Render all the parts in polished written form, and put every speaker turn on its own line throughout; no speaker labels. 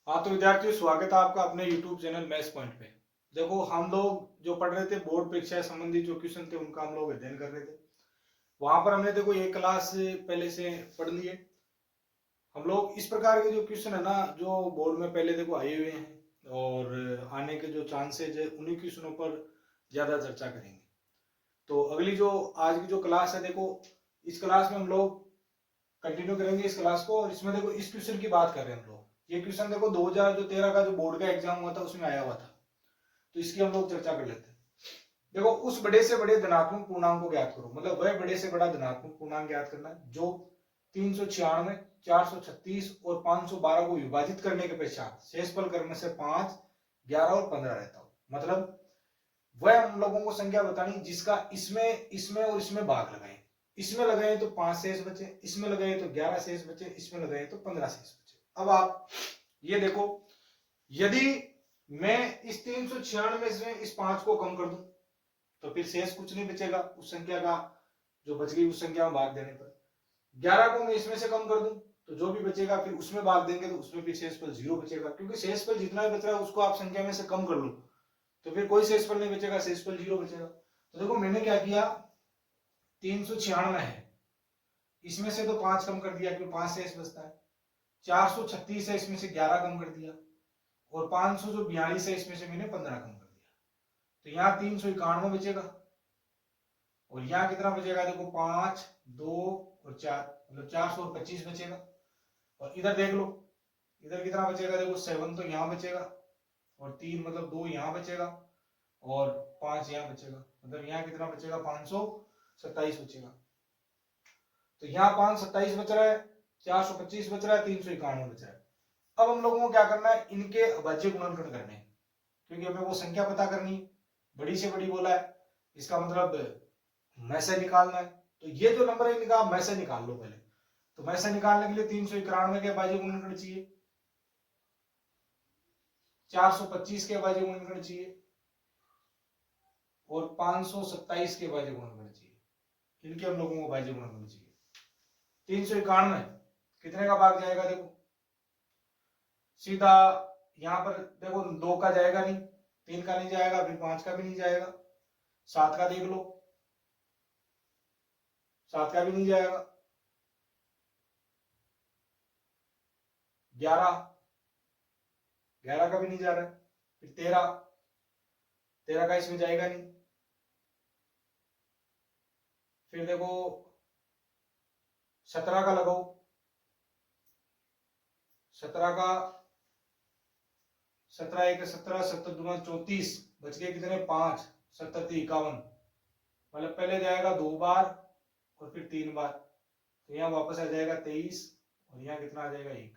हाँ तो विद्यार्थियों, स्वागत है आपका अपने YouTube चैनल मैथ्स पॉइंट पे। देखो, हम लोग जो पढ़ रहे थे बोर्ड परीक्षा संबंधी जो क्वेश्चन थे उनका हम लोग अध्ययन कर रहे थे। वहां पर हमने देखो एक क्लास पहले से पढ़ लिए। हम लोग इस प्रकार के जो क्वेश्चन है ना, जो बोर्ड में पहले देखो आए हुए हैं और आने के जो चांसेज है उन्हीं क्वेश्चनों पर ज्यादा चर्चा करेंगे। तो अगली जो आज की जो क्लास है, देखो इस क्लास में हम लोग कंटिन्यू करेंगे इस क्लास को। और इसमें देखो इस क्वेश्चन की बात कर रहे हैं हम लोग। ये क्वेश्चन देखो 2013 का जो बोर्ड का एग्जाम हुआ था उसमें आया हुआ था, तो इसकी हम लोग चर्चा कर लेते हैं। देखो, उस बड़े से बड़े धनात्मक पूर्णांक को ज्ञात करो। मतलब वह बड़े से बड़ा धनात्मक पूर्णांक ज्ञात करना है जो 396, 436 और 512 को विभाजित करने के पश्चात शेषफल क्रम से 5, 11 और 15 रहता हो। मतलब वह हम लोगों को संख्या बतानी जिसका इसमें इसमें और इसमें भाग लगाए। इसमें लगाए तो 5 शेष बचे, इसमें लगाए तो 11 शेष बचे, इसमें लगाए तो 15 शेष बचे। अब आप ये देखो, यदि मैं इस 396 से इस 5 को कम कर दूं तो फिर शेष कुछ नहीं बचेगा उस संख्या का, जो बच गई उस संख्या में भाग देने पर। 11 को मैं इसमें से कम कर दूं तो जो भी बचेगा फिर उसमें भाग देंगे तो उसमें फिर शेषफल 0 बचेगा, क्योंकि शेषफल जितना भी बच रहा है उसको आप संख्या में से कम कर लो तो फिर कोई शेषफल नहीं बचेगा, शेषफल 0 बचेगा। तो देखो मैंने क्या किया, 396 है, इसमें से तो 5 कम कर दिया क्योंकि 5 शेष बचता है। 436 है, इसमें से 11 कम कर दिया। और 500 जो 42 है इसमें से मैंने 15 कम कर दिया। तो यहाँ 391 बचेगा। और यहाँ कितना बचेगा, देखो 5, 2 और 4, मतलब 425 बचेगा। और इधर देख लो, इधर कितना बचेगा, देखो 7 तो यहाँ बचेगा और 3 मतलब 2 यहाँ बचेगा और 5 यहाँ बचेगा। मतलब यहाँ कितना बचेगा, 527 बचेगा। तो यहाँ 527 बच रहा है, 425 बच रहा है, 391 बच रहा है। अब हम लोगों को क्या करना है, इनके अभाज्य गुणनखंड करने हैं, क्योंकि हमें वो संख्या पता करनी, बड़ी से बड़ी बोला है, इसका मतलब मैं से निकालना है। तो ये जो नंबर है इनका मैं से निकाल लो पहले। तो मैं से निकालने के लिए 391 के अभाज्य गुणनखंड चाहिए, 425 के अभाज्य गुणनखंड चाहिए और 527 के अभाज्य गुणनखंड चाहिए। इनके हम लोगों को अभाज्य गुणनखंड चाहिए। 391 कितने का भाग जाएगा, देखो सीधा यहां पर देखो 2 का जाएगा नहीं, 3 का नहीं जाएगा, फिर 5 का भी नहीं जाएगा, 7 का देख लो, 7 का भी नहीं जाएगा, 11 का भी नहीं जा रहा है, फिर 13 का इसमें जाएगा नहीं। फिर देखो 17 का लगाओ, 17 का 17 एक 17, 17 दूना 34, बच गए कितने 5, 17 51। मतलब पहले जाएगा 2 बार और फिर 3 बार, तो यहाँ वापस आ जाएगा 23 और यहाँ कितना आ जाएगा 1।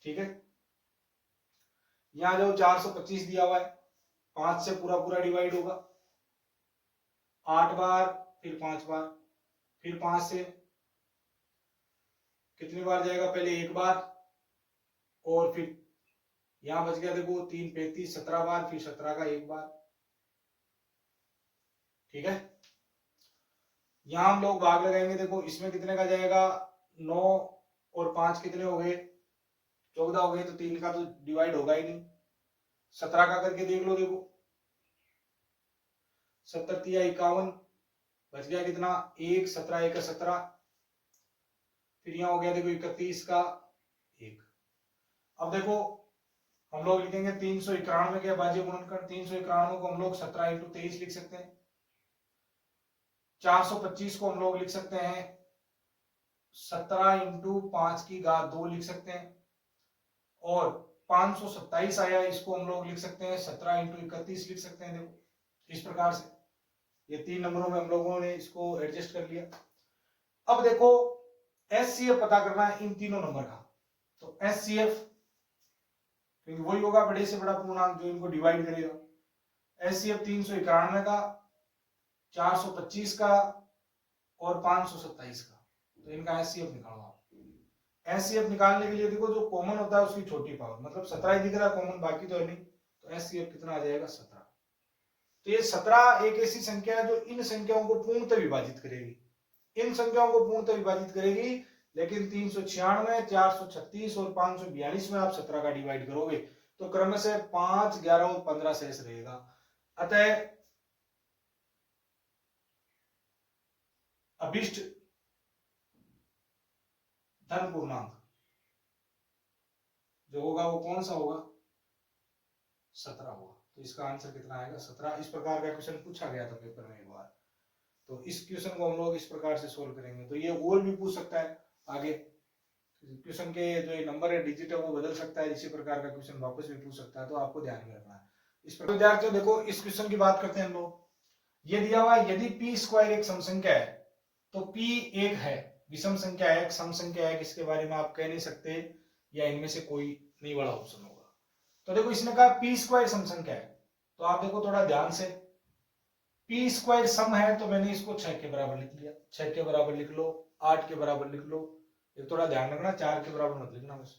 ठीक है, यहाँ जो 425 दिया हुआ है 5 से पूरा पूरा डिवाइड होगा, 8 बार फिर 5 बार, फिर 5 से कितनी बार जाएगा, पहले 1 बार और फिर यहां बच गया देखो 3 35, 17 बार, फिर 17 का 1 बार। ठीक है, यहां हम लोग भाग लगाएंगे, देखो इसमें कितने का जाएगा, 9 और 5 कितने हो गए, 14 हो गए, तो 3 का तो डिवाइड होगा ही नहीं। 17 का करके देख लो, देखो 70 तिया 51, बच गया कितना 1, 17 1 17, फिर यहाँ हो गया देखो 31 का 1। अब देखो हम लोग लिखेंगे 391 के अभाज्य गुणनखंड। 391 को हम लोग 17 इंटू 23 लिख सकते हैं। 425 को हम लोग लिख सकते हैं 17 इंटू 5 की घात 2 लिख सकते हैं। और 527 आया, इसको हम लोग लिख सकते हैं 17 इंटू 31 लिख सकते हैं। देखो इस प्रकार से ये 3 नंबरों में हम लोगों ने इसको एडजस्ट कर लिया। अब देखो एचसीएफ पता करना है इन तीनों नंबर का। तो एचसीएफ क्योंकि वही होगा बड़े से बड़ा पूर्णांक जो इनको डिवाइड करेगा। एचसीएफ 391 का, 425 का और 527 का, तो इनका एचसीएफ निकालो आप। एचसीएफ निकालने के लिए देखो जो कॉमन होता है उसकी छोटी पावर, मतलब 17 ही दिख रहा है कॉमन, बाकी तो है नहीं, तो एचसीएफ कितना आ जाएगा 17। तो ये 17 एक ऐसी संख्या है जो इन संख्याओं को पूर्णतः विभाजित करेगी, इन संख्याओं को पूर्णतः विभाजित करेगी। लेकिन 396, 436 और 542 में आप 17 का डिवाइड करोगे तो क्रम से 5, 11 और 15 शेष रहेगा। अतः अभिष्ट धन पूर्णांक जो होगा वो कौन सा होगा? 17 होगा। तो इसका आंसर कितना आएगा? 17। इस प्रकार का क्वेश्चन पूछा गया था पेपर में एक बार, तो इस क्वेश्चन को हम लोग इस प्रकार से सोल्व करेंगे। तो ये और भी पूछ सकता है आगे, क्वेश्चन के जो नंबर है डिजिट है वो बदल सकता है, इसी प्रकार का क्वेश्चन वापस भी पूछ सकता है, तो आपको ध्यान में रखना है। इस प्रकार विद्यार्थियों देखो इस क्वेश्चन की बात करते हैं हम लोग। ये दिया हुआ यदि पी स्क्वायर एक सम संख्या है तो पी एक है, विषम संख्या है, एक सम संख्या है, इसके बारे में आप कह नहीं सकते या इनमें से कोई नहीं वाला ऑप्शन होगा। तो देखो इसने कहा पी स्क्वायर सम संख्या है, तो आप देखो थोड़ा ध्यान से, पी स्क्वायर सम है तो मैंने इसको 6 के बराबर लिख लिया, 6 के बराबर लिख लो, 8 के बराबर लिख लो, ये थोड़ा ध्यान रखना 4 के बराबर मत लिखना बस,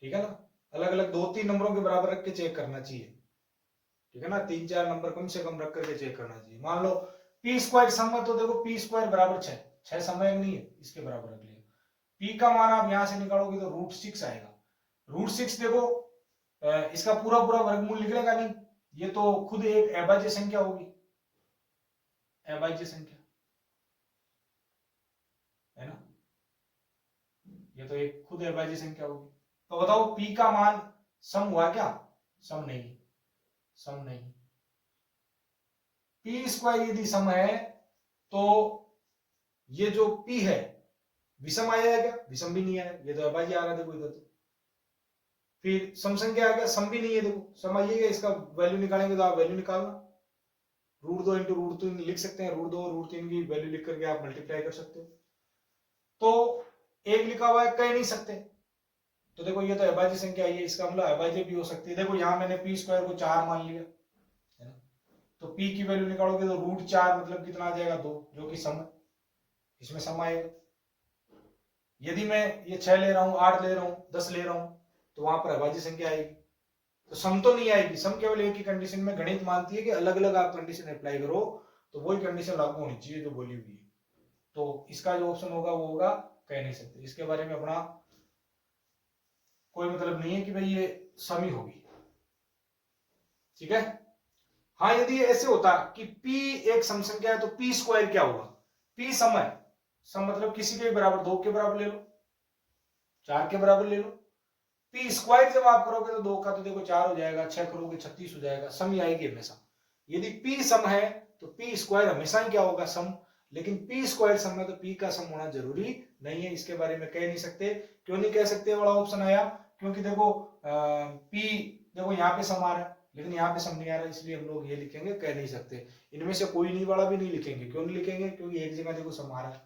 ठीक है ना। अलग अलग 2-3 नंबरों के बराबर रख के चेक करना चाहिए, ठीक है ना। 3-4 नंबर कम से कम रख करके चेक करना चाहिए। मान लो पी स्क्वायर सम है तो देखो पी स्क्वायर बराबर 6, 6 समय नहीं है, इसके बराबर रख लिया। पी का मान आप यहां से निकालोगे तो √6 आएगा। √6 देखो इसका पूरा पूरा वर्गमूल निकलेगा नहीं, ये तो खुद एक अभाज्य संख्या होगी, अभाज्य संख्या है ना, ये तो एक खुद अभाज्य संख्या होगी। तो बताओ p का मान सम हुआ क्या? सम नहीं, सम नहीं। p स्क्वायर यदि सम है तो ये जो p है विषम आया है क्या? विषम भी नहीं आया, ये तो अभाज्य आ रहा था कोई तो। फिर सम संख्या आ गया, सम भी नहीं है, देखो सम आइएगा, इसका वैल्यू निकालेंगे तो आप वैल्यू निकालना, √2 इंटू √3 लिख सकते हैं, √2 और √3 की वैल्यू लिख करके आप मल्टीप्लाई कर सकते हो। तो एक लिखा हुआ है, कह नहीं सकते, तो देखो ये तो अभाज्य संख्या है, इसका मतलब अभाज्य भी हो सकती है। देखो यहाँ मैंने पी स्क्वायर को 4 मान लिया है ना, तो पी की वैल्यू निकालोगे तो √4 मतलब कितना आ जाएगा? 2, जो कि सम है, इसमें सम आएगा। यदि मैं ये 6 ले रहा हूँ, 8 ले रहा हूँ, 10 ले रहा हूँ, तो वहां पर अभाज्य संख्या आएगी, तो सम तो नहीं आएगी। सम केवल एक ही कंडीशन में गणित मानती है कि अलग अलग आप कंडीशन अप्लाई करो तो वही कंडीशन लागू होनी चाहिए जो बोली हुई है। तो इसका जो ऑप्शन होगा वो होगा कह नहीं सकते, इसके बारे में अपना कोई मतलब नहीं है कि भाई ये सम ही होगी, ठीक है। हाँ यदि ऐसे होता कि p एक सम संख्या है तो p स्क्वायर क्या होगा? p सम है, सम मतलब किसी के भी बराबर, 2 के बराबर ले लो, 4 के बराबर ले लो। p स्क्वायर जब आप करोगे तो 2 का तो देखो 4 हो जाएगा, 6 करोगे 36 हो जाएगा, सम ही आएगी हमेशा। यदि p सम है तो p स्क्वायर हमेशा ही क्या होगा? सम। लेकिन p स्क्वायर सम है तो p का सम होना जरूरी नहीं है, इसके बारे में कह नहीं सकते। क्यों नहीं कह सकते वाला ऑप्शन आया? क्योंकि देखो p देखो यहाँ पे सम आ रहा है लेकिन यहाँ पे सम नहीं आ रहा, इसलिए हम लोग ये लिखेंगे कह नहीं सकते। इनमें से कोई नहीं वाला भी नहीं लिखेंगे, क्यों नहीं लिखेंगे? क्योंकि एक जगह देखो सम आ रहा है,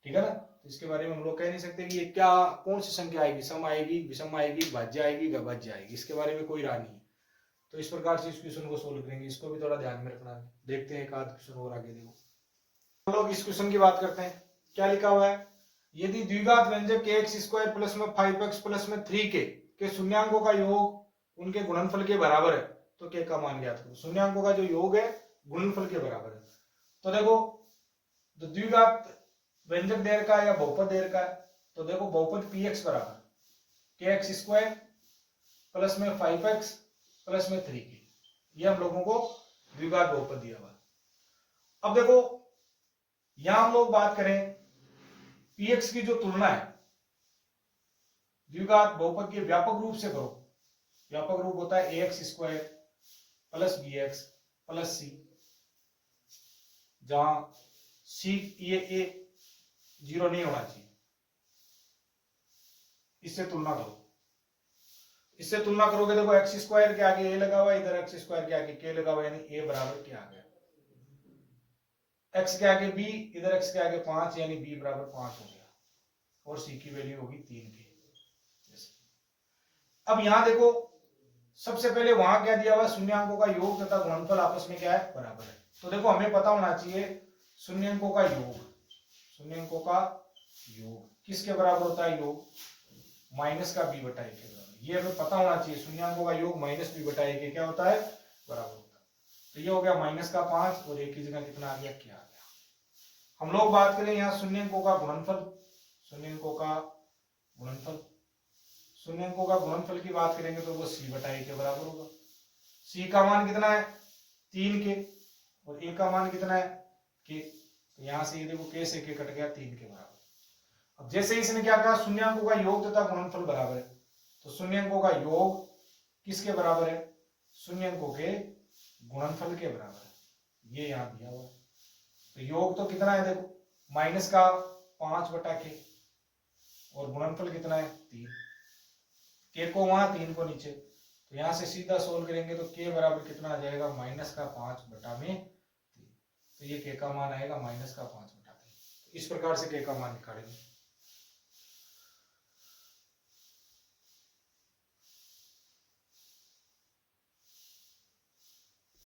ठीक है ना। तो इसके बारे में हम लोग कह नहीं सकते कि ये क्या, कौन सी संख्या आएगी, सम आएगी, विषम आएगी, भाज्य आएगी, अभाज्य आएगी, इसके बारे में कोई राय नहीं है। तो इस प्रकार से इस क्वेश्चन को सोल्व करेंगे, इसको भी थोड़ा ध्यान में रखना है। देखते हैं एक आध क्वेश्चन और आगे देखो। हम लोग इस क्वेश्चन की बात करते हैं, क्या लिखा हुआ है? यदि द्विघात व्यंजक kx² प्लस में 5x प्लस में 3k के शून्यांकों का योग उनके गुणनफल के बराबर है तो k का मान ज्ञात करो। शून्यांकों का जो योग है गुणनफल के बराबर है। तो देखो द्विघात व्यंजक दे रखा है या बहुपद दे रखा है, तो देखो बहुपद px बराबर kx² प्लस में 5x प्लस में 3k, ये हम लोगों को द्विघात बहुपद दिया हुआ। अब देखो यहां हम लोग बात करें px की जो तुलना है द्विघात बहुपद के व्यापक रूप से करो, व्यापक रूप होता है ax² plus bx plus c, जहां c ये 0 नहीं होना चाहिए, इससे तुलना करो। इससे तुलना करोगे देखो x² के आगे a लगा हुआ है, इधर x² के आगे k लगा हुआ है, यानी a बराबर क्या आ गया? x के आगे b, इधर x के आगे 5, यानी b बराबर 5 हो गया, और c की वैल्यू होगी 3 की। अब यहां देखो सबसे पहले वहां क्या दिया हुआ? शून्यांकों का योग तथा गुणनफल आपस में क्या है? बराबर है। तो देखो हमें पता होना चाहिए शून्यांकों का योग, शून्यांकों का योग किसके बराबर होता है? योग माइनस का b बटा 1 के बराबर, ये हमें पता होना चाहिए। शून्यांकों का योग माइनस b बटा 1 क्या होता है? बराबर होता है। तो ये हो गया माइनस का 5 और एक की जगह कितना आ गया? क्या आ गया? हम लोग बात करें यहाँ शून्यांकों का गुणनफल, शून्यंकों का गुणनफल। शून्यंकों का गुणनफल की बात करेंगे तो वो c बटा a के बराबर होगा। c का मान कितना है 3 के और a का मान कितना है k, तो यहां से ये देखो k से k कट गया 3 के बराबर। अब जैसे इसने क्या कहा शून्यंकों का योग तथा गुणनफल बराबर है, तो शून्यंकों का योग किसके बराबर है, शून्यंकों के गुणनफल के बराबर है, ये यहां दिया हुआ है। तो योग तो कितना है देखो माइनस का 5 बटा के और गुणनफल कितना है 3, के को वहां 3 को नीचे, तो यहां से सीधा सोल्व करेंगे तो के बराबर कितना आ जाएगा माइनस का 5 बटा में 3, तो ये के का मान आएगा माइनस का 5 बटा 3। इस प्रकार से के का मान निकालेंगे।